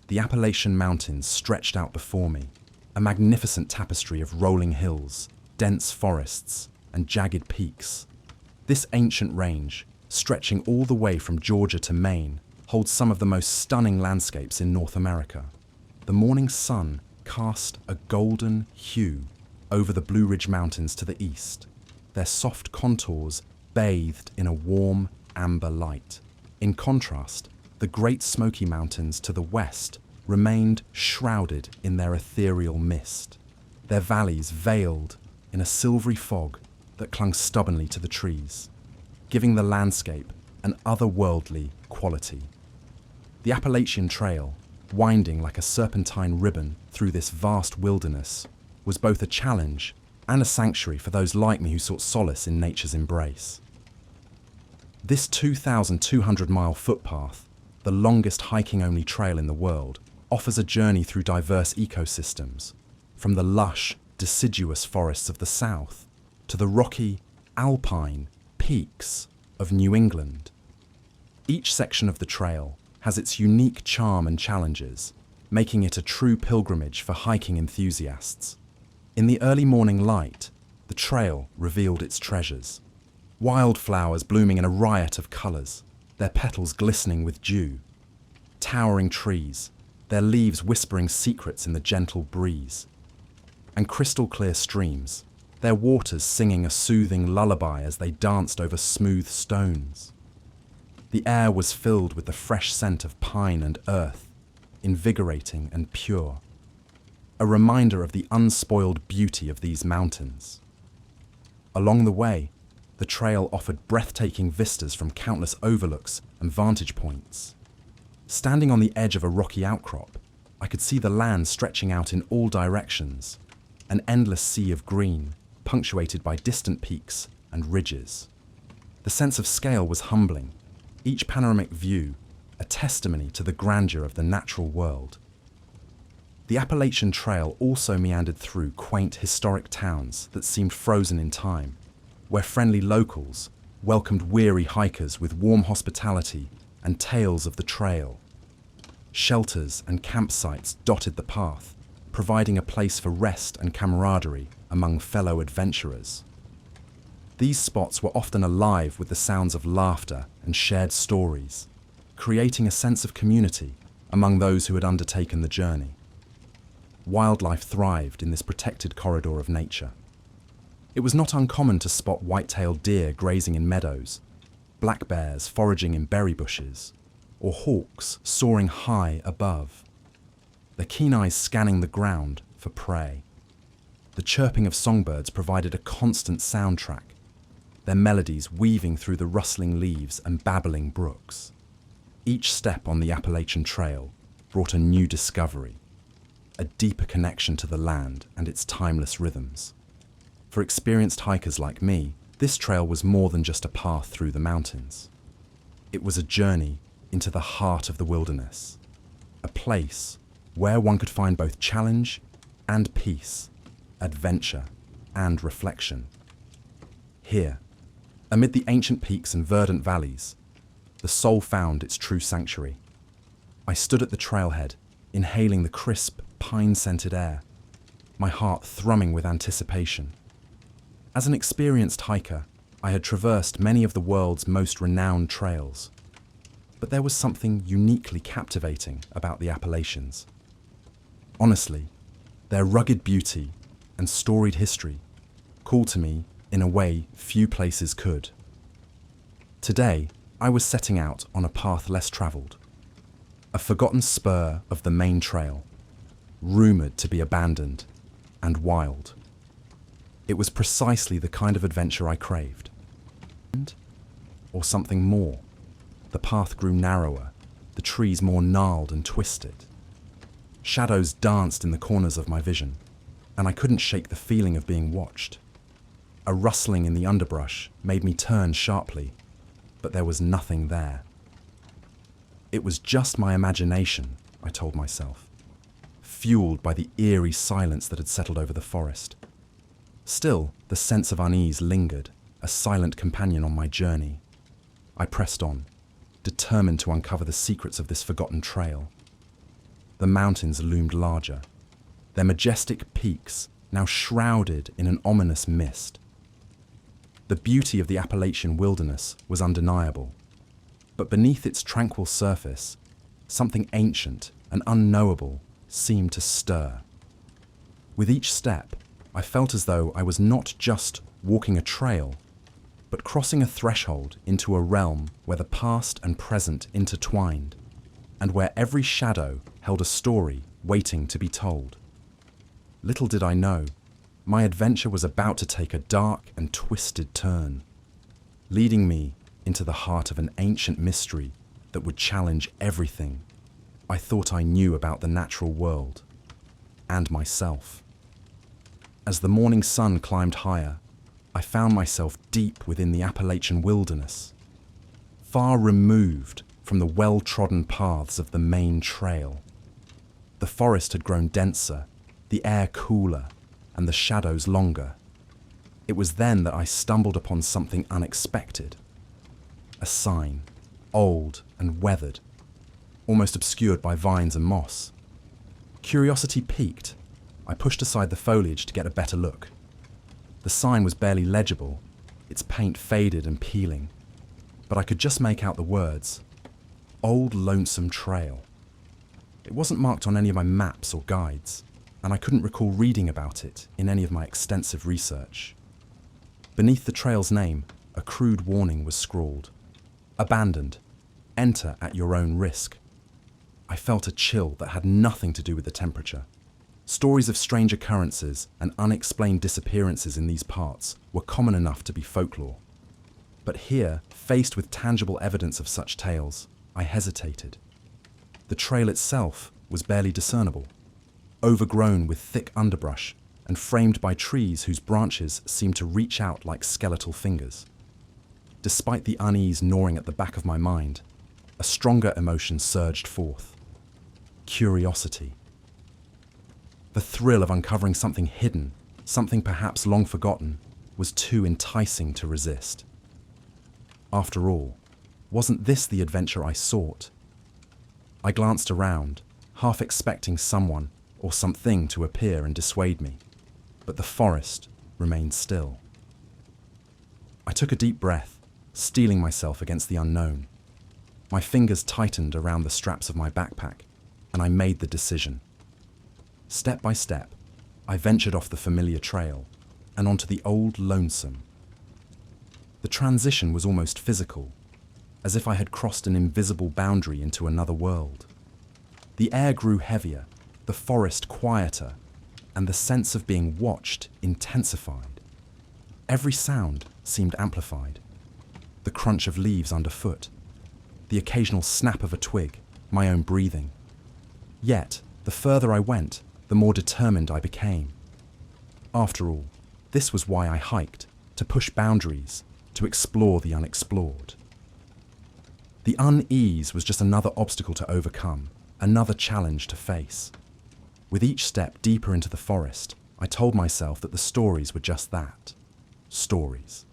The Appalachian Mountains stretched out before me, a magnificent tapestry of rolling hills, dense forests, and jagged peaks. This ancient range, stretching all the way from Georgia to Maine, holds some of the most stunning landscapes in North America. The morning sun cast a golden hue over the Blue Ridge Mountains to the east, their soft contours bathed in a warm amber light. In contrast, the Great Smoky Mountains to the west remained shrouded in their ethereal mist, their valleys veiled in a silvery fog that clung stubbornly to the trees, giving the landscape an otherworldly quality. The Appalachian Trail, winding like a serpentine ribbon through this vast wilderness, was both a challenge and a sanctuary for those like me who sought solace in nature's embrace. This 2,200-mile footpath, the longest hiking-only trail in the world, offers a journey through diverse ecosystems, from the lush, deciduous forests of the south to the rocky, alpine peaks of New England. Each section of the trail has its unique charm and challenges, making it a true pilgrimage for hiking enthusiasts. In the early morning light, the trail revealed its treasures. Wildflowers blooming in a riot of colours, their petals glistening with dew. Towering trees, their leaves whispering secrets in the gentle breeze. And crystal-clear streams, their waters singing a soothing lullaby as they danced over smooth stones. The air was filled with the fresh scent of pine and earth, invigorating and pure. A reminder of the unspoiled beauty of these mountains. Along the way, the trail offered breathtaking vistas from countless overlooks and vantage points. Standing on the edge of a rocky outcrop, I could see the land stretching out in all directions, an endless sea of green, punctuated by distant peaks and ridges. The sense of scale was humbling, each panoramic view a testimony to the grandeur of the natural world. The Appalachian Trail also meandered through quaint historic towns that seemed frozen in time, where friendly locals welcomed weary hikers with warm hospitality and tales of the trail. Shelters and campsites dotted the path, providing a place for rest and camaraderie among fellow adventurers. These spots were often alive with the sounds of laughter and shared stories, creating a sense of community among those who had undertaken the journey. Wildlife thrived in this protected corridor of nature. It was not uncommon to spot white-tailed deer grazing in meadows, black bears foraging in berry bushes, or hawks soaring high above, their keen eyes scanning the ground for prey. The chirping of songbirds provided a constant soundtrack, their melodies weaving through the rustling leaves and babbling brooks. Each step on the Appalachian Trail brought a new discovery, a deeper connection to the land and its timeless rhythms. For experienced hikers like me, this trail was more than just a path through the mountains. It was a journey into the heart of the wilderness, a place where one could find both challenge and peace, adventure and reflection. Here, amid the ancient peaks and verdant valleys, the soul found its true sanctuary. I stood at the trailhead, inhaling the crisp, pine-scented air, my heart thrumming with anticipation. As an experienced hiker, I had traversed many of the world's most renowned trails, but there was something uniquely captivating about the Appalachians. Honestly, their rugged beauty and storied history called to me in a way few places could. Today, I was setting out on a path less traveled, a forgotten spur of the main trail, rumored to be abandoned and wild. It was precisely the kind of adventure I craved. Or something more. The path grew narrower, the trees more gnarled and twisted. Shadows danced in the corners of my vision, and I couldn't shake the feeling of being watched. A rustling in the underbrush made me turn sharply, but there was nothing there. It was just my imagination, I told myself, fueled by the eerie silence that had settled over the forest. Still, the sense of unease lingered, a silent companion on my journey. I pressed on, determined to uncover the secrets of this forgotten trail. the mountains loomed larger, their majestic peaks now shrouded in an ominous mist. The beauty of the Appalachian wilderness was undeniable, but beneath its tranquil surface, something ancient and unknowable seemed to stir. With each step, I felt as though I was not just walking a trail, but crossing a threshold into a realm where the past and present intertwined, and where every shadow held a story waiting to be told. Little did I know, my adventure was about to take a dark and twisted turn, leading me into the heart of an ancient mystery that would challenge everything I thought I knew about the natural world and myself. As the morning sun climbed higher, I found myself deep within the Appalachian wilderness, far removed from the well-trodden paths of the main trail. The forest had grown denser, the air cooler, and the shadows longer. It was then that I stumbled upon something unexpected. A sign, old and weathered, almost obscured by vines and moss. Curiosity piqued. I pushed aside the foliage to get a better look. The sign was barely legible, its paint faded and peeling, but I could just make out the words, Old Lonesome Trail. It wasn't marked on any of my maps or guides, and I couldn't recall reading about it in any of my extensive research. Beneath the trail's name, a crude warning was scrawled. Abandoned. Enter at your own risk. I felt a chill that had nothing to do with the temperature. Stories of strange occurrences and unexplained disappearances in these parts were common enough to be folklore. But here, faced with tangible evidence of such tales, I hesitated. The trail itself was barely discernible, overgrown with thick underbrush and framed by trees whose branches seemed to reach out like skeletal fingers. Despite the unease gnawing at the back of my mind, a stronger emotion surged forth. Curiosity. The thrill of uncovering something hidden, something perhaps long forgotten, was too enticing to resist. After all, wasn't this the adventure I sought? I glanced around, half expecting someone or something to appear and dissuade me, but the forest remained still. I took a deep breath, steeling myself against the unknown. My fingers tightened around the straps of my backpack, and I made the decision. Step by step, I ventured off the familiar trail and onto the old lonesome. The transition was almost physical, as if I had crossed an invisible boundary into another world. The air grew heavier, the forest quieter, and the sense of being watched intensified. Every sound seemed amplified. The crunch of leaves underfoot, the occasional snap of a twig, my own breathing. Yet, the further I went, the more determined I became. After all, this was why I hiked, to push boundaries, to explore the unexplored. The unease was just another obstacle to overcome, another challenge to face. With each step deeper into the forest, I told myself that the stories were just that, stories.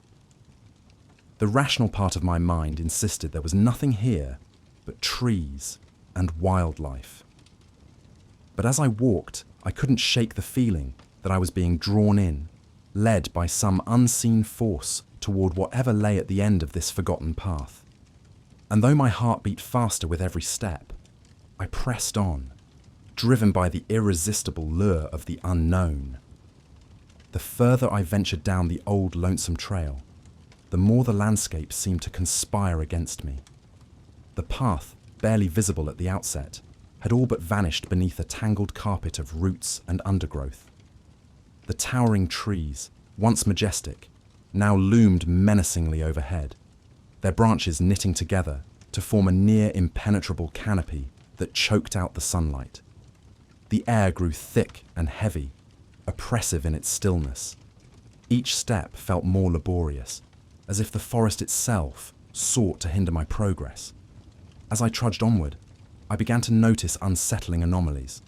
The rational part of my mind insisted there was nothing here but trees and wildlife. But as I walked, I couldn't shake the feeling that I was being drawn in, led by some unseen force toward whatever lay at the end of this forgotten path. And though my heart beat faster with every step, I pressed on, driven by the irresistible lure of the unknown. The further I ventured down the old lonesome trail, the more the landscape seemed to conspire against me. The path, barely visible at the outset, had all but vanished beneath a tangled carpet of roots and undergrowth. The towering trees, once majestic, now loomed menacingly overhead, their branches knitting together to form a near impenetrable canopy that choked out the sunlight. The air grew thick and heavy, oppressive in its stillness. Each step felt more laborious, as if the forest itself sought to hinder my progress. As I trudged onward, I began to notice unsettling anomalies.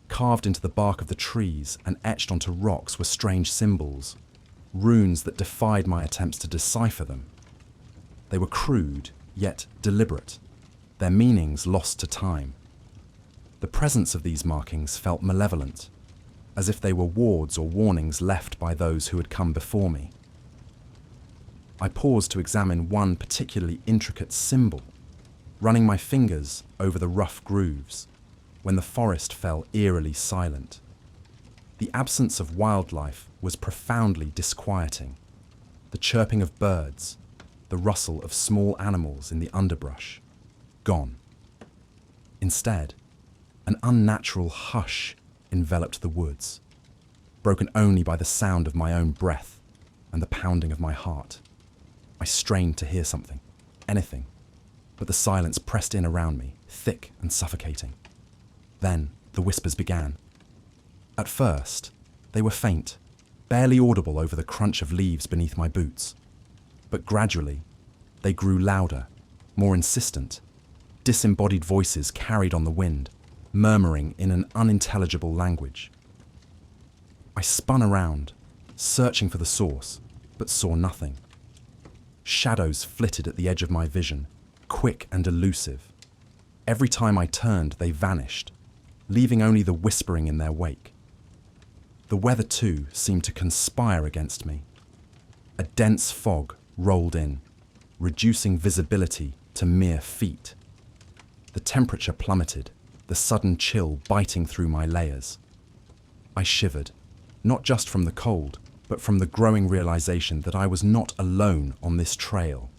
Carved into the bark of the trees and etched onto rocks were strange symbols, runes that defied my attempts to decipher them. They were crude, yet deliberate, their meanings lost to time. The presence of these markings felt malevolent, as if they were wards or warnings left by those who had come before me. I paused to examine one particularly intricate symbol, running my fingers over the rough grooves, when the forest fell eerily silent. The absence of wildlife was profoundly disquieting. The chirping of birds, the rustle of small animals in the underbrush, gone. Instead, an unnatural hush enveloped the woods, broken only by the sound of my own breath and the pounding of my heart. I strained to hear something, anything, but the silence pressed in around me, thick and suffocating. Then the whispers began. At first, they were faint, barely audible over the crunch of leaves beneath my boots. But gradually, they grew louder, more insistent. Disembodied voices carried on the wind, murmuring in an unintelligible language. I spun around, searching for the source, but saw nothing. Shadows flitted at the edge of my vision, quick and elusive. Every time I turned, they vanished, leaving only the whispering in their wake. The weather, too, seemed to conspire against me. A dense fog rolled in, reducing visibility to mere feet. The temperature plummeted, the sudden chill biting through my layers. I shivered, not just from the cold, but from the growing realization that I was not alone on this trail.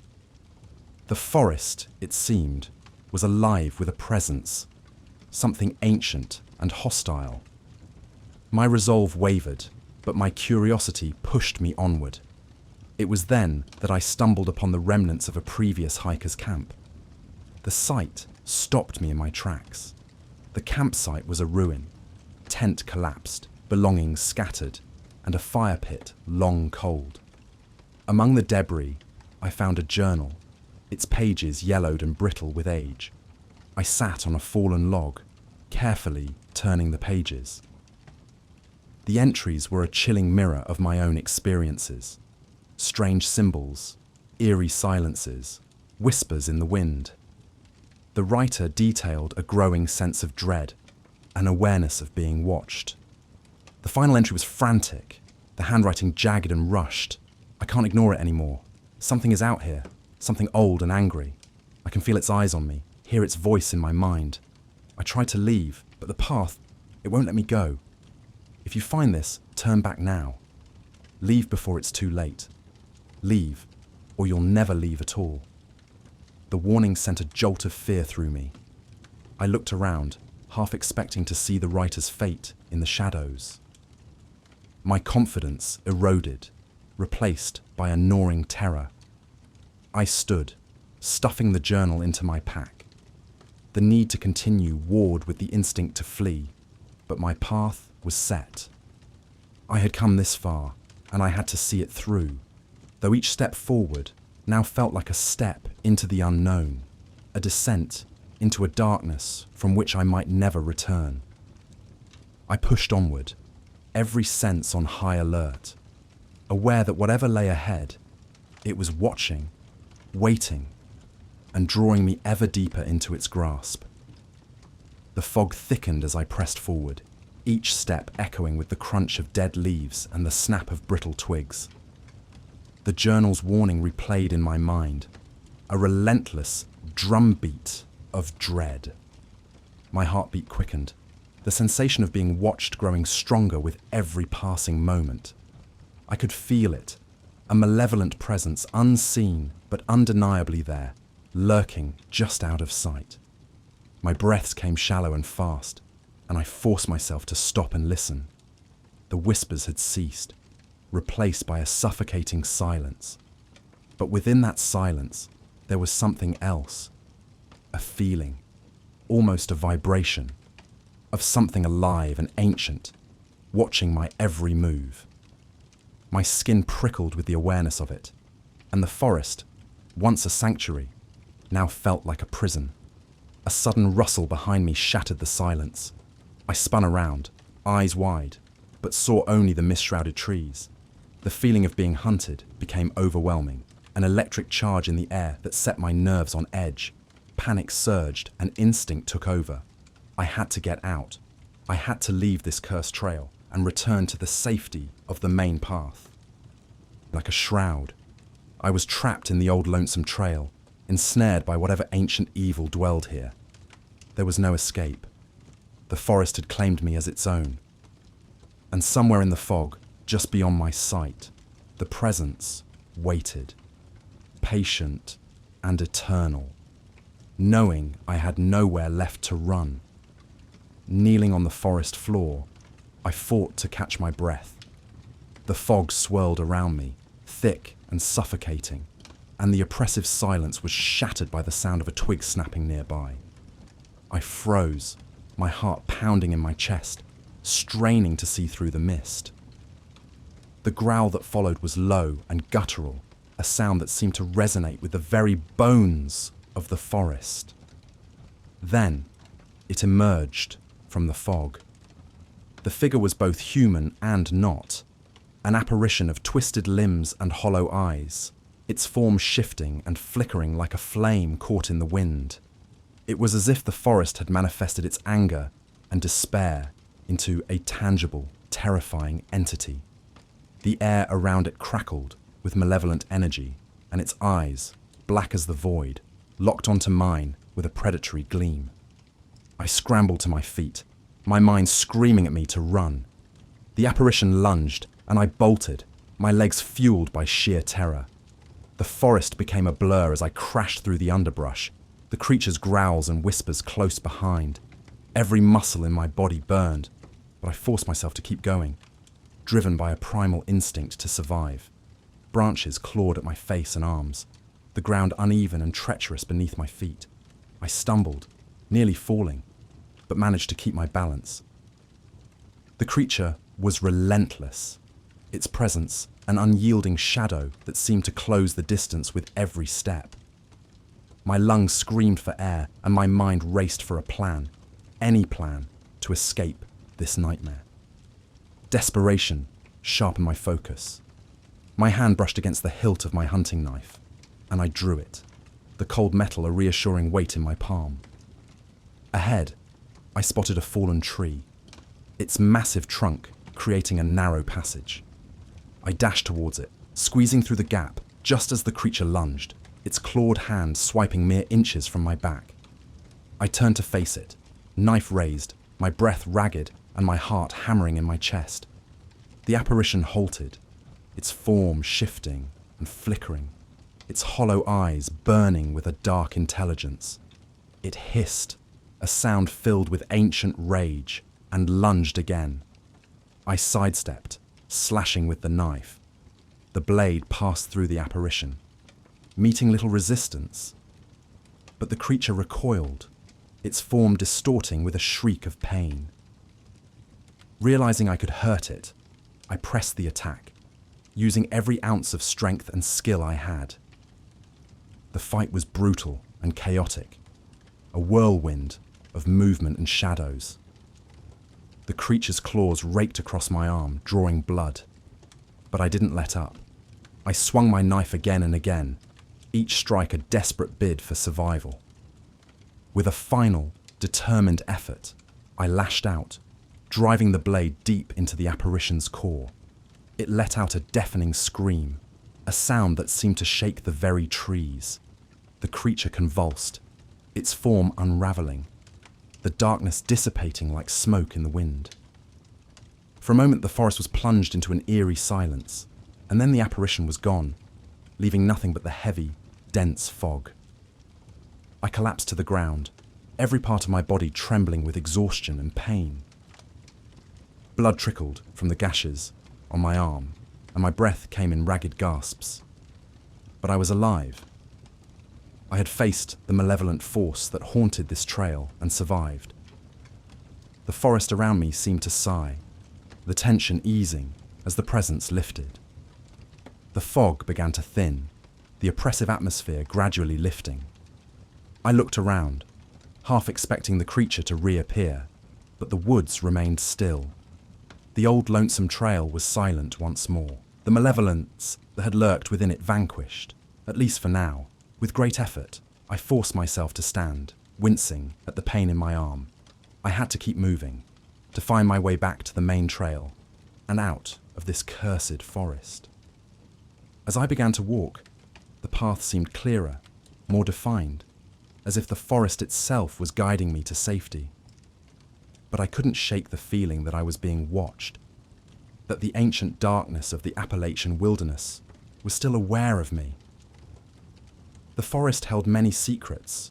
The forest, it seemed, was alive with a presence, something ancient and hostile. My resolve wavered, but my curiosity pushed me onward. It was then that I stumbled upon the remnants of a previous hiker's camp. The sight stopped me in my tracks. The campsite was a ruin, tent collapsed, belongings scattered, and a fire pit long cold. Among the debris, I found a journal, its pages yellowed and brittle with age. I sat on a fallen log, carefully turning the pages. The entries were a chilling mirror of my own experiences. Strange symbols, eerie silences, whispers in the wind. The writer detailed a growing sense of dread, an awareness of being watched. The final entry was frantic, the handwriting jagged and rushed. I can't ignore it anymore. Something is out here, something old and angry. I can feel its eyes on me, hear its voice in my mind. I try to leave, but the path, it won't let me go. If you find this, turn back now. Leave before it's too late. Leave, or you'll never leave at all. The warning sent a jolt of fear through me. I looked around, half expecting to see the writer's fate in the shadows. My confidence eroded, replaced by a gnawing terror. I stood, stuffing the journal into my pack. The need to continue warred with the instinct to flee, but my path was set. I had come this far, and I had to see it through, though each step forward now felt like a step into the unknown, a descent into a darkness from which I might never return. I pushed onward, every sense on high alert, aware that whatever lay ahead, it was watching, waiting, and drawing me ever deeper into its grasp. The fog thickened as I pressed forward, each step echoing with the crunch of dead leaves and the snap of brittle twigs. The journal's warning replayed in my mind, a relentless drumbeat of dread. My heartbeat quickened, the sensation of being watched growing stronger with every passing moment. I could feel it, a malevolent presence unseen but undeniably there, lurking just out of sight. My breaths came shallow and fast, and I forced myself to stop and listen. The whispers had ceased, replaced by a suffocating silence. But within that silence, there was something else. A feeling, almost a vibration, of something alive and ancient, watching my every move. My skin prickled with the awareness of it, and the forest, once a sanctuary, now felt like a prison. A sudden rustle behind me shattered the silence. I spun around, eyes wide, but saw only the mist-shrouded trees. The feeling of being hunted became overwhelming, an electric charge in the air that set my nerves on edge. Panic surged and instinct took over. I had to get out. I had to leave this cursed trail and return to the safety of the main path. Like a shroud, I was trapped in the old lonesome trail, ensnared by whatever ancient evil dwelled here. There was no escape. The forest had claimed me as its own. And somewhere in the fog, just beyond my sight, the presence waited, patient and eternal, knowing I had nowhere left to run. Kneeling on the forest floor, I fought to catch my breath. The fog swirled around me, thick and suffocating, and the oppressive silence was shattered by the sound of a twig snapping nearby. I froze, my heart pounding in my chest, straining to see through the mist. The growl that followed was low and guttural, a sound that seemed to resonate with the very bones of the forest. Then, it emerged from the fog. The figure was both human and not, an apparition of twisted limbs and hollow eyes, its form shifting and flickering like a flame caught in the wind. It was as if the forest had manifested its anger and despair into a tangible, terrifying entity. The air around it crackled with malevolent energy, and its eyes, black as the void, locked onto mine with a predatory gleam. I scrambled to my feet, my mind screaming at me to run. The apparition lunged, and I bolted, my legs fueled by sheer terror. The forest became a blur as I crashed through the underbrush, the creature's growls and whispers close behind. Every muscle in my body burned, but I forced myself to keep going, driven by a primal instinct to survive. Branches clawed at my face and arms, the ground uneven and treacherous beneath my feet. I stumbled, nearly falling, but managed to keep my balance. The creature was relentless, its presence an unyielding shadow that seemed to close the distance with every step. My lungs screamed for air, and my mind raced for a plan, any plan, to escape this nightmare. Desperation sharpened my focus. My hand brushed against the hilt of my hunting knife, and I drew it, the cold metal a reassuring weight in my palm. Ahead, I spotted a fallen tree, its massive trunk creating a narrow passage. I dashed towards it, squeezing through the gap just as the creature lunged, its clawed hand swiping mere inches from my back. I turned to face it, knife raised, my breath ragged, and my heart hammering in my chest. The apparition halted, its form shifting and flickering, its hollow eyes burning with a dark intelligence. It hissed, a sound filled with ancient rage, and lunged again. I sidestepped, slashing with the knife. The blade passed through the apparition, meeting little resistance. But the creature recoiled, its form distorting with a shriek of pain. Realizing I could hurt it, I pressed the attack, using every ounce of strength and skill I had. The fight was brutal and chaotic, a whirlwind of movement and shadows. The creature's claws raked across my arm, drawing blood. But I didn't let up. I swung my knife again and again, each strike a desperate bid for survival. With a final, determined effort, I lashed out, driving the blade deep into the apparition's core. It let out a deafening scream, a sound that seemed to shake the very trees. The creature convulsed, its form unraveling, the darkness dissipating like smoke in the wind. For a moment the forest was plunged into an eerie silence, and then the apparition was gone, leaving nothing but the heavy, dense fog. I collapsed to the ground, every part of my body trembling with exhaustion and pain. Blood trickled from the gashes on my arm, and my breath came in ragged gasps. But I was alive. I had faced the malevolent force that haunted this trail and survived. The forest around me seemed to sigh, the tension easing as the presence lifted. The fog began to thin, the oppressive atmosphere gradually lifting. I looked around, half expecting the creature to reappear, but the woods remained still. The old lonesome trail was silent once more, the malevolence that had lurked within it vanquished, at least for now. With great effort, I forced myself to stand, wincing at the pain in my arm. I had to keep moving, to find my way back to the main trail and out of this cursed forest. As I began to walk, the path seemed clearer, more defined, as if the forest itself was guiding me to safety. But I couldn't shake the feeling that I was being watched, that the ancient darkness of the Appalachian wilderness was still aware of me. The forest held many secrets,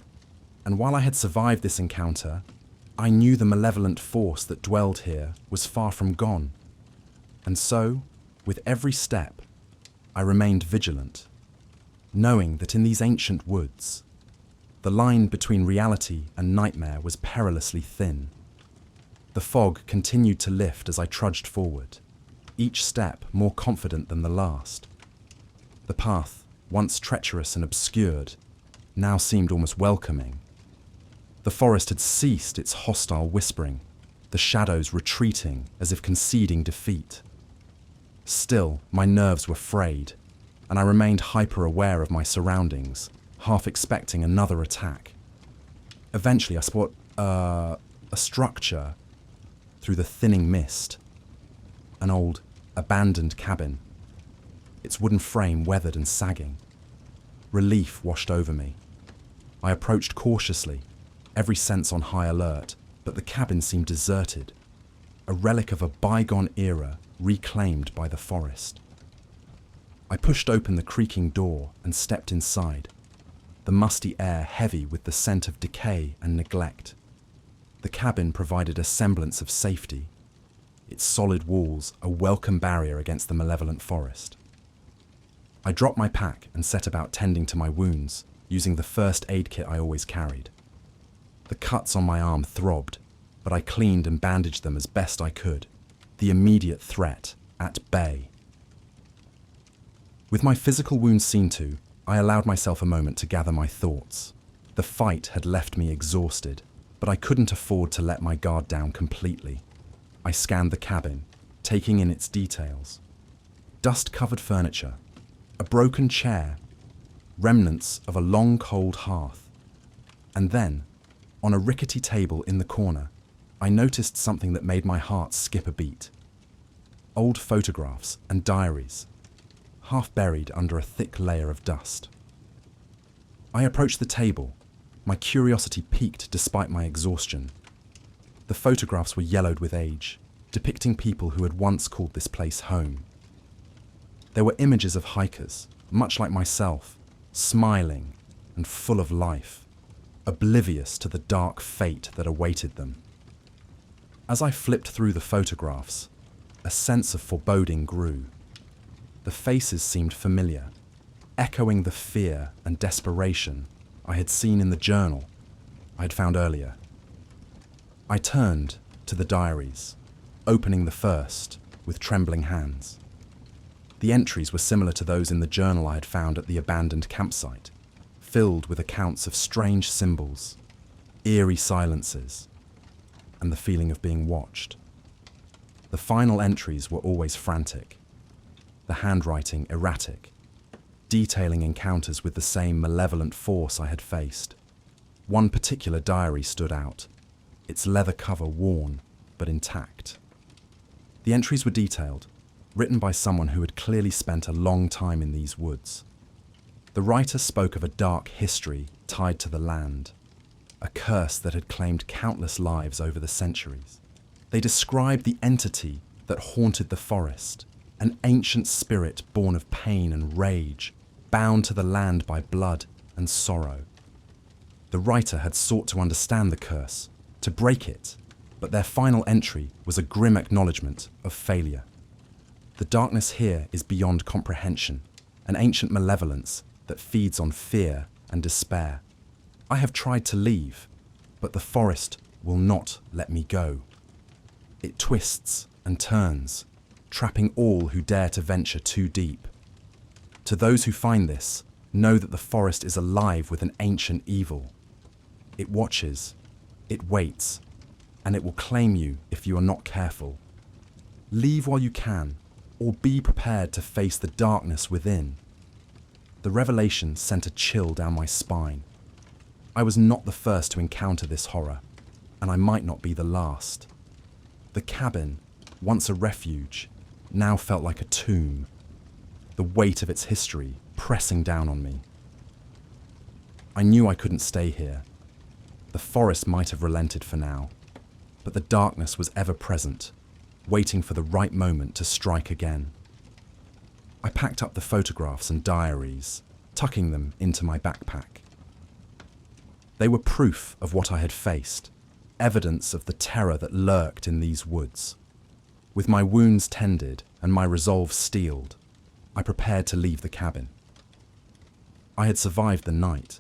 and while I had survived this encounter, I knew the malevolent force that dwelled here was far from gone. And so, with every step, I remained vigilant, knowing that in these ancient woods, the line between reality and nightmare was perilously thin. The fog continued to lift as I trudged forward, each step more confident than the last. The path, once treacherous and obscured, now seemed almost welcoming. The forest had ceased its hostile whispering, the shadows retreating as if conceding defeat. Still, my nerves were frayed, and I remained hyper-aware of my surroundings, half expecting another attack. Eventually, I spot a structure through the thinning mist, an old, abandoned cabin, its wooden frame weathered and sagging. Relief washed over me. I approached cautiously, every sense on high alert, but the cabin seemed deserted, a relic of a bygone era reclaimed by the forest. I pushed open the creaking door and stepped inside, the musty air heavy with the scent of decay and neglect. The cabin provided a semblance of safety, its solid walls a welcome barrier against the malevolent forest. I dropped my pack and set about tending to my wounds, using the first aid kit I always carried. The cuts on my arm throbbed, but I cleaned and bandaged them as best I could, the immediate threat at bay. With my physical wounds seen to, I allowed myself a moment to gather my thoughts. The fight had left me exhausted, but I couldn't afford to let my guard down completely. I scanned the cabin, taking in its details. Dust-covered furniture, a broken chair, remnants of a long cold hearth. And then, on a rickety table in the corner, I noticed something that made my heart skip a beat. Old photographs and diaries, half buried under a thick layer of dust. I approached the table, my curiosity piqued despite my exhaustion. The photographs were yellowed with age, depicting people who had once called this place home. There were images of hikers, much like myself, smiling and full of life, oblivious to the dark fate that awaited them. As I flipped through the photographs, a sense of foreboding grew. The faces seemed familiar, echoing the fear and desperation I had seen in the journal I had found earlier. I turned to the diaries, opening the first with trembling hands. The entries were similar to those in the journal I had found at the abandoned campsite, filled with accounts of strange symbols, eerie silences, and the feeling of being watched. The final entries were always frantic, the handwriting erratic, detailing encounters with the same malevolent force I had faced. One particular diary stood out, its leather cover worn but intact. The entries were detailed, written by someone who had clearly spent a long time in these woods. The writer spoke of a dark history tied to the land, a curse that had claimed countless lives over the centuries. They described the entity that haunted the forest, an ancient spirit born of pain and rage, bound to the land by blood and sorrow. The writer had sought to understand the curse, to break it, but their final entry was a grim acknowledgement of failure. The darkness here is beyond comprehension, an ancient malevolence that feeds on fear and despair. I have tried to leave, but the forest will not let me go. It twists and turns, trapping all who dare to venture too deep. To those who find this, know that the forest is alive with an ancient evil. It watches, it waits, and it will claim you if you are not careful. Leave while you can, or be prepared to face the darkness within. The revelation sent a chill down my spine. I was not the first to encounter this horror. and I might not be the last. The cabin, once a refuge, now felt like a tomb, the weight of its history pressing down on me. I knew I couldn't stay here. The forest might have relented for now, but the darkness was ever present, waiting for the right moment to strike again. I packed up the photographs and diaries, tucking them into my backpack. They were proof of what I had faced, evidence of the terror that lurked in these woods. With my wounds tended and my resolve steeled, I prepared to leave the cabin. I had survived the night,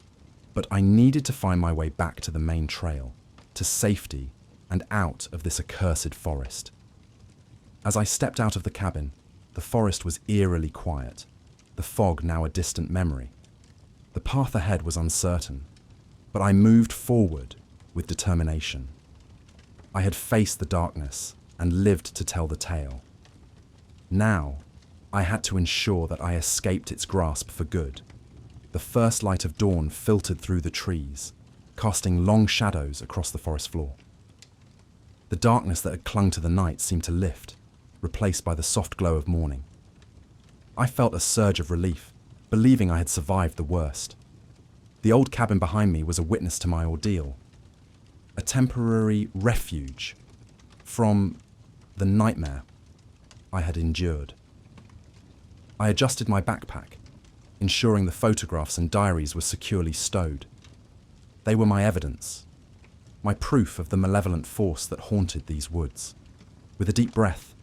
but I needed to find my way back to the main trail, to safety and out of this accursed forest. As I stepped out of the cabin, the forest was eerily quiet, the fog now a distant memory. The path ahead was uncertain, but I moved forward with determination. I had faced the darkness and lived to tell the tale. Now, I had to ensure that I escaped its grasp for good. The first light of dawn filtered through the trees, casting long shadows across the forest floor. The darkness that had clung to the night seemed to lift, replaced by the soft glow of morning. I felt a surge of relief, believing I had survived the worst. The old cabin behind me was a witness to my ordeal, a temporary refuge from the nightmare I had endured. I adjusted my backpack, ensuring the photographs and diaries were securely stowed. They were my evidence, my proof of the malevolent force that haunted these woods. With a deep breath,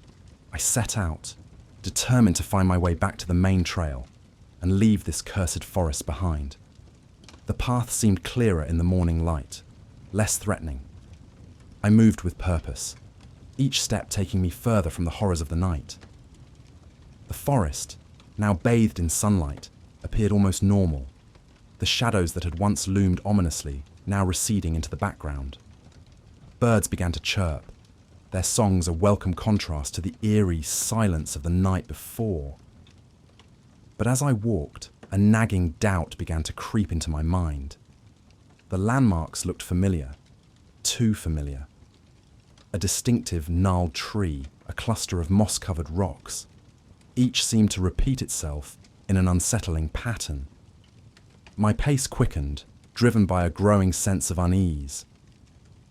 I set out, determined to find my way back to the main trail and leave this cursed forest behind. The path seemed clearer in the morning light, less threatening. I moved with purpose, each step taking me further from the horrors of the night. The forest, now bathed in sunlight, appeared almost normal, the shadows that had once loomed ominously now receding into the background. Birds began to chirp, their songs a welcome contrast to the eerie silence of the night before. But as I walked, a nagging doubt began to creep into my mind. The landmarks looked familiar, too familiar. A distinctive gnarled tree, a cluster of moss-covered rocks. Each seemed to repeat itself in an unsettling pattern. My pace quickened, driven by a growing sense of unease.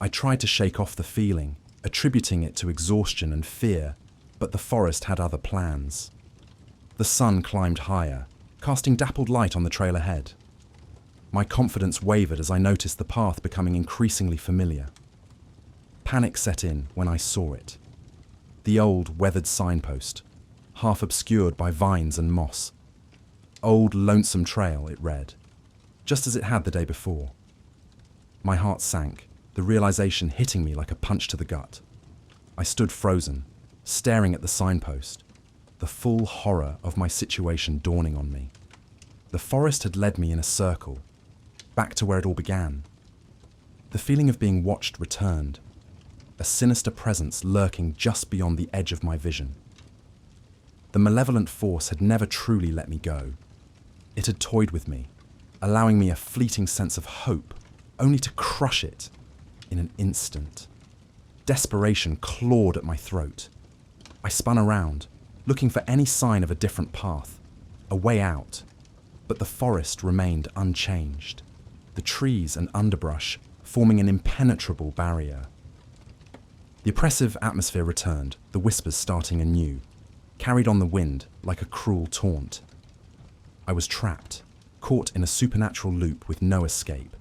I tried to shake off the feeling, attributing it to exhaustion and fear, but the forest had other plans. The sun climbed higher, casting dappled light on the trail ahead. My confidence wavered as I noticed the path becoming increasingly familiar. Panic set in when I saw it. The old, weathered signpost, half obscured by vines and moss. "Old Lonesome Trail," it read, just as it had the day before. My heart sank, the realization hitting me like a punch to the gut. I stood frozen, staring at the signpost, the full horror of my situation dawning on me. The forest had led me in a circle, back to where it all began. The feeling of being watched returned, a sinister presence lurking just beyond the edge of my vision. The malevolent force had never truly let me go. It had toyed with me, allowing me a fleeting sense of hope, only to crush it in an instant. Desperation clawed at my throat. I spun around, looking for any sign of a different path, a way out, but the forest remained unchanged, the trees and underbrush forming an impenetrable barrier. The oppressive atmosphere returned, the whispers starting anew, carried on the wind like a cruel taunt. I was trapped, caught in a supernatural loop with no escape.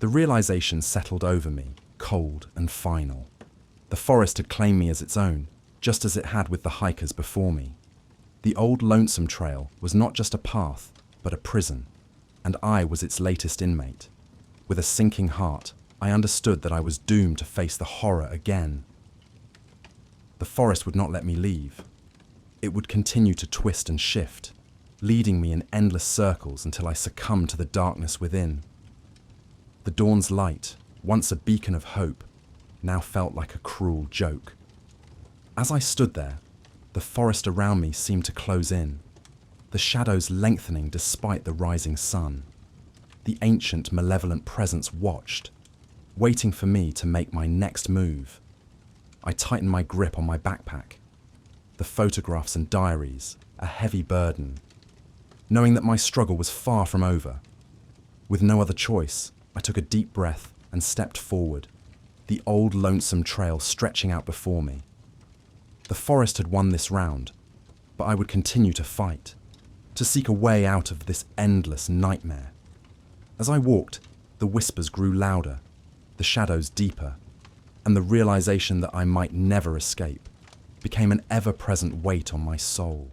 The realization settled over me, cold and final. The forest had claimed me as its own, just as it had with the hikers before me. The old Lonesome Trail was not just a path, but a prison, and I was its latest inmate. With a sinking heart, I understood that I was doomed to face the horror again. The forest would not let me leave. It would continue to twist and shift, leading me in endless circles until I succumbed to the darkness within. The dawn's light, once a beacon of hope, now felt like a cruel joke. As I stood there, the forest around me seemed to close in, the shadows lengthening despite the rising sun. The ancient, malevolent presence watched, waiting for me to make my next move. I tightened my grip on my backpack, the photographs and diaries, a heavy burden, knowing that my struggle was far from over. With no other choice, I took a deep breath and stepped forward, the old lonesome trail stretching out before me. The forest had won this round, but I would continue to fight, to seek a way out of this endless nightmare. As I walked, the whispers grew louder, the shadows deeper, and the realization that I might never escape became an ever-present weight on my soul.